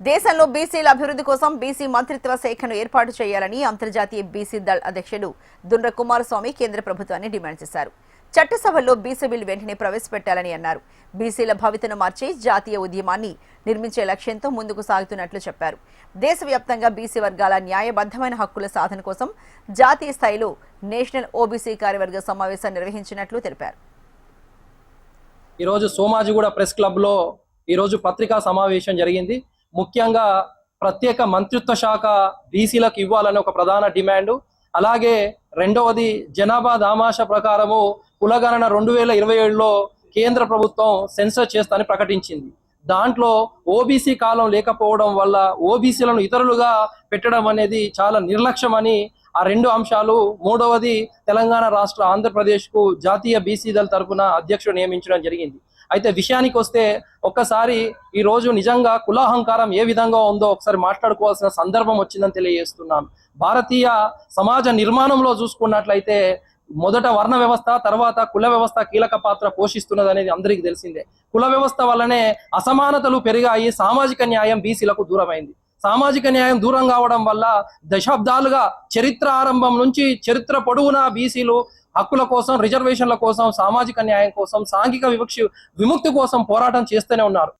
దేశంలో బీసీల అభివృద్ధి కోసం బీసీ మంత్రిత్వ శాఖను ఏర్పాటు చేయాలని అంతర్జాతీయ బీసీ దళ్ అధ్యక్షుడు దుండ్ర కుమారస్వామి కేంద్ర ప్రభుత్వాన్ని డిమాండ్ చేశారు. చట్టసభల్లో బీసీ బిల్ వెంటనే ప్రవేశపెట్టాలని అన్నారు. బీసీల భవితను మార్చే జాతీయ ఉద్యమాన్ని నిర్మించే లక్ష్యంతో ముందుకు సాగుతున్నట్లు చెప్పారు. దేశవ్యాప్తంగా బీసీ వర్గాల న్యాయబద్ధమైన హక్కుల సాధన కోసం జాతీయ స్థాయిలో నేషనల్ ఓబీసీ కార్యవర్గ సమావేశం నిర్వహించినట్లు తెలిపారు. ఈరోజు సోమాజిగూడ ప్రెస్ క్లబ్లో ఈరోజు పత్రికా సమావేశం జరిగింది. ముఖ్యంగా ప్రత్యేక మంత్రిత్వ శాఖ బీసీలకు ఇవ్వాలని ఒక ప్రధాన డిమాండు. అలాగే రెండవది జనాభా దామాష ప్రకారము కులగణన 2027లో కేంద్ర ప్రభుత్వం సెన్సర్ చేస్తానని ప్రకటించింది. దాంట్లో ఓబీసీ కాలం లేకపోవడం వల్ల ఓబీసీలను ఇతరులుగా పెట్టడం అనేది చాలా నిర్లక్ష్యమని ఆ రెండు అంశాలు. మూడవది తెలంగాణ రాష్ట్ర ఆంధ్రప్రదేశ్కు జాతీయ బీసీ దళ్ తరఫున అధ్యక్షుడు నియమించడం జరిగింది. అయితే విషయానికి వస్తే ఒక్కసారి ఈ రోజు నిజంగా కులాహంకారం ఏ విధంగా ఉందో ఒకసారి మాట్లాడుకోవాల్సిన సందర్భం వచ్చిందని తెలియజేస్తున్నాను. భారతీయ సమాజ నిర్మాణంలో చూసుకున్నట్లయితే మొదట వర్ణ వ్యవస్థ, తర్వాత కుల వ్యవస్థ కీలక పాత్ర పోషిస్తున్నది అనేది అందరికీ తెలిసిందే. కుల వ్యవస్థ వల్లనే అసమానతలు పెరిగాయి, సామాజిక న్యాయం బీసీలకు దూరమైంది. సామాజిక న్యాయం దూరం కావడం వల్ల దశాబ్దాలుగా చరిత్ర ఆరంభం నుంచి చరిత్ర పొడవునా బీసీలు హక్కుల కోసం, రిజర్వేషన్ల కోసం, సామాజిక న్యాయం కోసం, సాంఘిక విముక్తి కోసం పోరాటం చేస్తూనే ఉన్నారు.